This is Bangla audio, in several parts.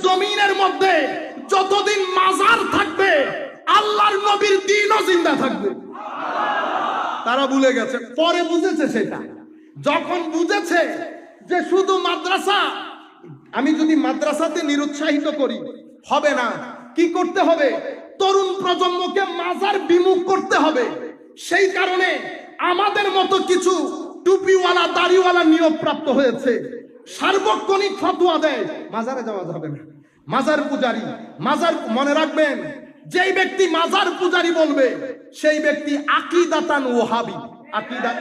জমিনের মধ্যে যতদিন মাজার থাকবে আল্লাহর নবীর দ্বীনও জিন্দা থাকবে। তারা ভুলে গেছে, পরে বুঝেছে। সেটা যখন বুঝেছে যে শুধু মাদ্রাসা, আমি যদি মাদ্রাসাতে নিরুৎসাহিত করি হবে না, কি করতে হবে? তরুণ প্রজন্মকে মাজার বিমুখ করতে হবে। সেই কারণে আমাদের মতো কিছু টুপিওয়ালা দাড়িওয়ালা নিয়োগ প্রাপ্ত হয়েছে, সার্বক্ষণিক ফতোয়া দেয় মাজারে যাওয়া যাবে না, মাজার পূজারি। মাজার মনে রাখবেন, যেই ব্যক্তি মাজার পূজারি বলবে সেই ব্যক্তি আকীদাতান ওয়াহাবি। আকীদা,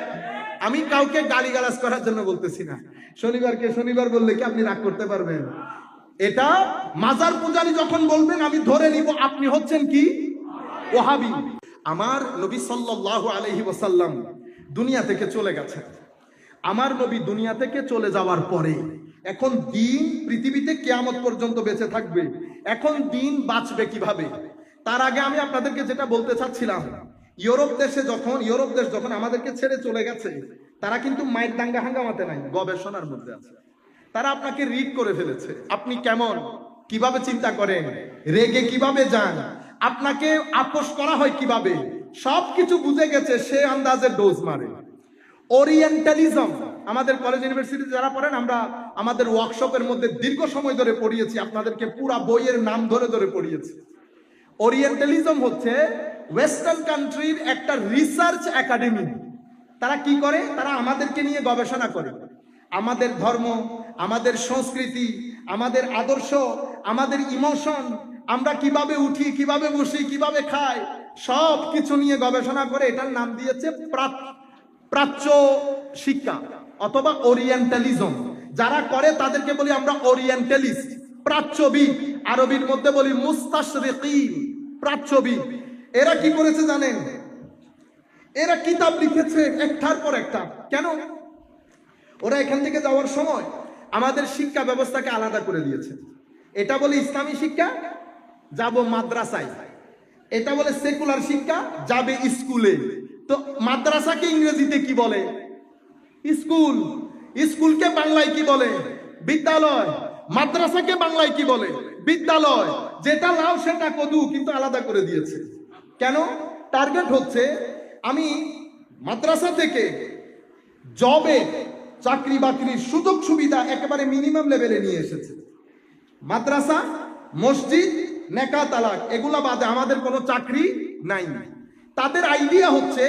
আমি কাউকে গালিগালাজ করার জন্য বলতেছি না। শনিবারকে শনিবার বললে কি আপনি রাগ করতে পারবেন? এটা মাজার পূজারি যখন বলবেন আমি ধরে নিব আপনি হচ্ছেন কি? ওয়াহাবি। আমার নবী সাল্লাল্লাহু আলাইহি ওয়াসাল্লাম দুনিয়া থেকে চলে গেছেন। আমার নবী দুনিয়া থেকে চলে যাওয়ার পরে এখন দিন পৃথিবীতে কিয়ামত পর্যন্ত বেঁচে থাকবে। এখন দিন বাঁচবে কিভাবে? তার আগে আমি আপনাদেরকে যেটা বলতে চাচ্ছিলাম, ইউরোপ দেশ যখন আমাদেরকে ছেড়ে চলে গেছে, তারা কিন্তু মাইক দাঙ্গা হাঙ্গামাতে নাই, গবেষণার মধ্যে আছে। তারা আপনাকে রিড করে ফেলেছে, আপনি কেমন, কিভাবে চিন্তা করেন, রেগে কিভাবে যান, আপনাকে আপোষ করা হয় কিভাবে, সবকিছু বুঝে গেছে। সে আন্দাজে ডোজ মারে। ওরিয়েন্টালিজম, আমাদের কলেজ ইউনিভার্সিটিতে যারা পড়েন, আমরা আমাদের ওয়ার্কশপের মধ্যে দীর্ঘ সময় ধরে পড়িয়েছি, আপনাদেরকে পুরা বইয়ের নাম ধরে ধরে পড়িয়েছি। ওরিয়েন্টালিজম হচ্ছে ওয়েস্টার্ন কান্ট্রির একটা রিসার্চ একাডেমি। তারা কি করে? তারা আমাদেরকে নিয়ে গবেষণা করে, আমাদের ধর্ম, আমাদের সংস্কৃতি, আমাদের আদর্শ, আমাদের ইমোশন, আমরা কিভাবে উঠি, কিভাবে বসি, কিভাবে খাই, সব কিছু নিয়ে গবেষণা করে। এটার নাম দিয়েছে প্রাচ্য শিক্ষা অথবা ওরিয়েন্টালিজম। যারা করে তাদেরকে বলি আমরা ওরিয়েন্টালিস্ট, প্রাচ্যবিদ। আরবির মধ্যে বলি মুস্তাশরিকিন, প্রাচ্যবিদ। এরা কি করেছে জানেন? এরা কিতাব লিখেছে একটার পর একটা। কেন? ওরা এখান থেকে যাওয়ার সময় আমাদের শিক্ষা ব্যবস্থাকে আলাদা করে দিয়েছে। এটা বলে ইসলামী শিক্ষা, যাব মাদ্রাসায়। এটা বলে সেকুলার শিক্ষা, যাবে স্কুলে। তো মাদ্রাসাকে ইংরেজিতে কি বলে? স্কুল। স্কুলকে বাংলায় কি বলে? বিদ্যালয়। মাদ্রাসাকে বাংলায় কি বলে? বিদ্যালয়। যেটা লাও সেটা কদু, কিন্তু আলাদা করে দিয়েছে। কেন? টার্গেট হচ্ছে আমি মাদ্রাসা থেকে জবে, চাকরি বাকরির সুযোগ সুবিধা একেবারে মিনিমাম লেভেলে নিয়ে এসেছে। মাদ্রাসা, মসজিদ, নেকা, তালাক, এগুলা বাদে আমাদের কোনো চাকরি নাই। তাদের আইডিয়া হচ্ছে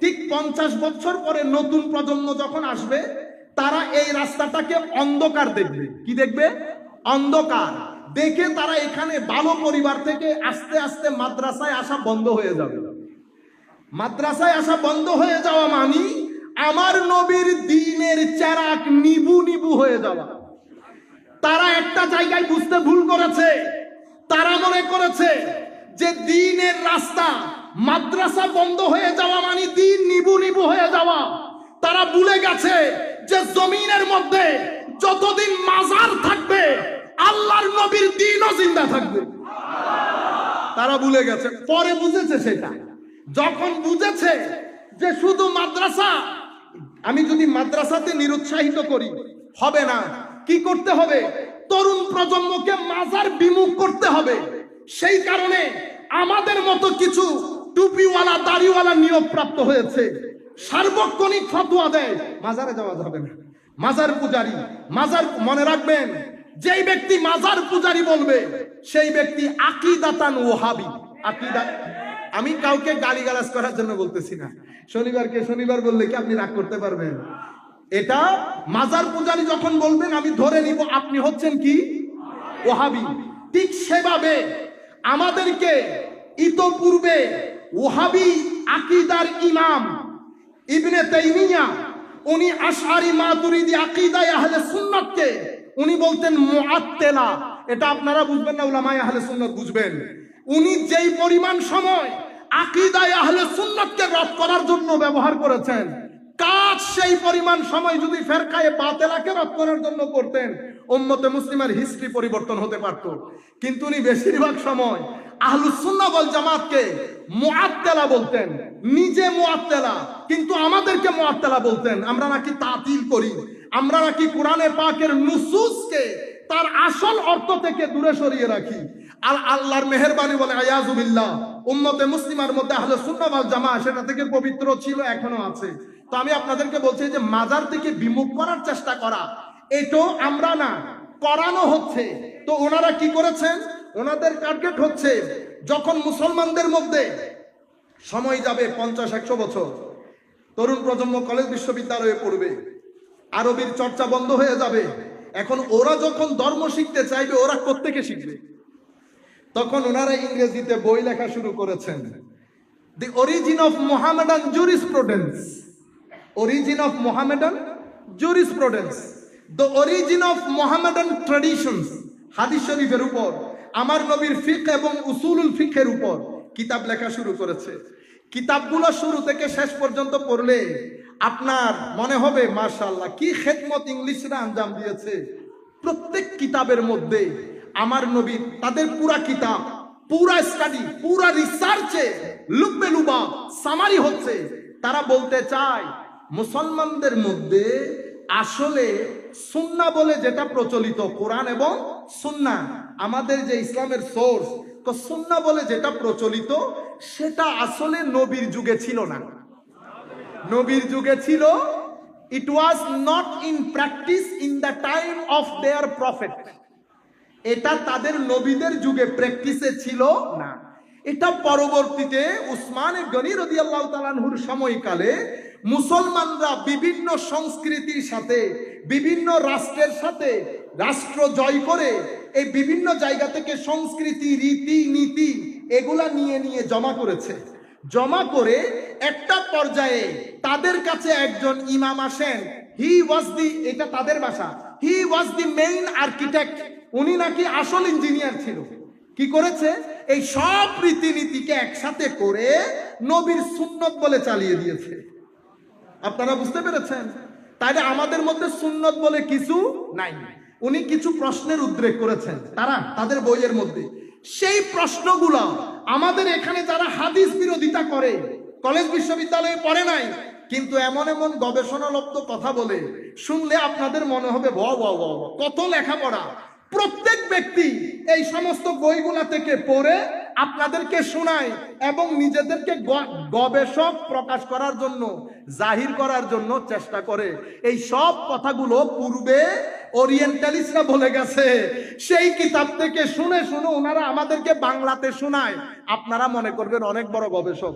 ঠিক 50 বছর পরে নতুন প্রজন্ম যখন আসবে, তারা এই রাস্তাটাকে অন্ধকার দেখবে। কি দেখবে? অন্ধকার দেখে তারা এখানে ভালো পরিবার থেকে আস্তে আস্তে মাদ্রাসায় আসা বন্ধ হয়ে যাবে। মাদ্রাসায় আসা বন্ধ হয়ে যাওয়া মানে আমার নবীর দ্বীনের চেরাগ নিবু নিবু হয়ে যাওয়া। তারা একটা জায়গায় বুঝতে ভুল করেছে। তারা মনে করেছে যে দ্বীনের রাস্তা, মাদ্রাসা বন্ধ হয়ে যাওয়া মানে দ্বীন নিবু নিবু হয়ে যাওয়া। তারা ভুলে গেছে যে জমিনের মধ্যে যতদিন মাজার থাকবে আল্লাহর নবীর দ্বীনও জিন্দা থাকবে। তারা ভুলে গেছে, পরে বুঝেছে। সেটা যখন বুঝেছে যে শুধু মাদ্রাসা, আমি যদি মাদ্রাসাতে নিরুৎসাহিত করি হবে না, কি করতে হবে? তরুণ প্রজন্মকে মাজার বিমুখ করতে হবে। সেই কারণে আমাদের মতো কিছু টুপিওয়ালা দাড়িওয়ালা নিয়োগ প্রাপ্ত হয়েছে, সার্বক্ষণিক ফতোয়া দেয় মাজারে যাওয়া যাবে না, মাজার পূজারি। মাজার মনে রাখবেন, যেই ব্যক্তি মাজার পূজারি বলবে সেই ব্যক্তি আকীদাতান ওয়াহাবি। আকীদা, আমি কাউকে গালিগালাজ করার জন্য বলতেছি না। শনিবারকে শনিবার বললে কি আপনি রাগ করতে পারবেন? এটা মাজার পূজারি যখন বলবেন আমি ধরে নিব আপনি হচ্ছেন কি? ওয়াহাবি। ঠিক সেভাবে আমাদেরকে ইতোপূর্বে ওয়াহাবি আকীদার ইমাম ইবনে তাইমিয়া, উনি আশআরি মাতুরিদি আকীদায়ে আহলে সুন্নাতকে উনি বলতেন মুআত্তিলা। এটা আপনারা বুঝবেন না, উলামায়ে আহলে সুন্নাত বুঝবেন। উনি যেই পরিমাণ সময় আকীদায়ে আহলে সুন্নাতকে রদ করার জন্য ব্যবহার করেছেন, কাজ সেই পরিমাণ সময় যদি ফেরকায়ে বাতিলাকে রদ করার জন্য করতেন, উম্মতে মুসলিমের হিস্ট্রি পরিবর্তন হতে পারত। কিন্তু উনি বেশিরভাগ সময় আহলুস সুন্নাহ ওয়াল জামাতকে মুআত্তিলা বলতেন, নিজে মুআত্তিলা, কিন্তু আমাদেরকে মুআত্তিলা বলতেন। আমরা নাকি তাতিল করি, আমরা নাকি কোরআনে পাকের নুসুসকে তার আসল অর্থ থেকে দূরে সরিয়ে রাখি। আল্লাহর মেহেরবানি বলে আয়াজুবিল্লাহ উম্মতে মুসলিমার মধ্যে আহলে সুন্নাহ ওয়াল জামাআহ সেটা থেকে পবিত্র ছিল, এখনো আছে। তো আমি আপনাদেরকে বলছি যে মাজার থেকে বিমুখ করার চেষ্টা করা, এটাও আমরা না, করানো হচ্ছে। তো ওনারা কি করেছেন, ওনাদের টার্গেট হচ্ছে যখন মুসলমানদের মধ্যে সময় যাবে 50-100 বছর, তরুণ প্রজন্ম কলেজ বিশ্ববিদ্যালয়ে পড়বে, আরবির চর্চা বন্ধ হয়ে যাবে, এখন ওরা যখন ধর্ম শিখতে চাইবে ওরা কোত্থেকে শিখবে? তখন ওনারা ইংরেজিতে বই লেখা শুরু করেছেন। দি origin of Mohammedan jurisprudence, origin of Mohammedan jurisprudence, the origin of Mohammedan traditions, হাদিস শরীফের উপর, আমার নবীর ফিকহ এবং উসুলুল ফিকহের উপর কিতাব লেখা শুরু করেছে। কিতাবগুলো শুরু থেকে শেষ পর্যন্ত পড়লে আপনার মনে হবে মাশাআল্লাহ কি খেদমত ইংলিশরা আঞ্জাম দিয়েছে। প্রত্যেক কিতাবের মধ্যে আমার নবী তাদের পুরা কিতাব, পুরা স্টাডি, পুরা রিসার্চে লুব্বে লুবা সামারি হচ্ছে। তারা বলতে চায় মুসলমানদের মধ্যে আসলে সুন্নাহ বলে যেটা প্রচলিত, কোরআন এবং সুন্নাহ আমাদের যে ইসলামের সোর্স, তো সুন্নাহ বলে যেটা প্রচলিত সেটা আসলে নবীর যুগে ছিল না। নবীর যুগে ছিল, it was not in practice in the time of their prophet. এটা তাদের নবীদের যুগে প্র্যাকটিসে ছিল না। এটা পরবর্তীতে উসমান গনি রাদিয়াল্লাহু তাআলা আনহুর সময়কালে মুসলমানরা বিভিন্ন সংস্কৃতির সাথে, বিভিন্ন রাষ্ট্রের সাথে রাষ্ট্র জয় করে এই বিভিন্ন জায়গা থেকে সংস্কৃতি, রীতি নীতি এগুলা নিয়ে নিয়ে জমা করেছে। জমা করে একটা পর্যায়ে তাদের কাছে একজন ইমাম আসেন, হি ওয়াজ দি, এটা তাদের ভাষা, হি ওয়াজ দি মেইন আর্কিটেক্ট। উনি নাকি আসল ইঞ্জিনিয়ার ছিল। কি করেছে, এই সব রীতিনীতিকে একসাথে করে নবীর সুন্নত বলে চালিয়ে দিয়েছে। আপনারা বুঝতে পেরেছেন? তাইলে আমাদের মধ্যে সুন্নত বলে কিছু নাই। উনি কিছু প্রশ্নের উদ্রেক করেছেন তাদের বইয়ের মধ্যে। সেই প্রশ্নগুলো আমাদের এখানে যারা হাদিস বিরোধিতা করে, কলেজ বিশ্ববিদ্যালয়ে পড়ে নাই, কিন্তু এমন এমন গবেষণালব্ধ কথা বলে, শুনলে আপনাদের মনে হবে কত লেখাপড়া। প্রত্যেক ব্যক্তি এই সমস্ত বইগুলা থেকে পড়ে আপনাদেরকে শোনায় এবং নিজেদেরকে গবেষক প্রকাশ করার জন্য, জাহির করার জন্য চেষ্টা করে। এই সব কথাগুলো পূর্বে ওরিয়েন্টালিস্টরা বলে গেছে। সেই কিতাব থেকে শুনে শুনে ওনারা আমাদেরকে বাংলাতে শোনায়। আপনারা মনে করবেন অনেক বড় গবেষক।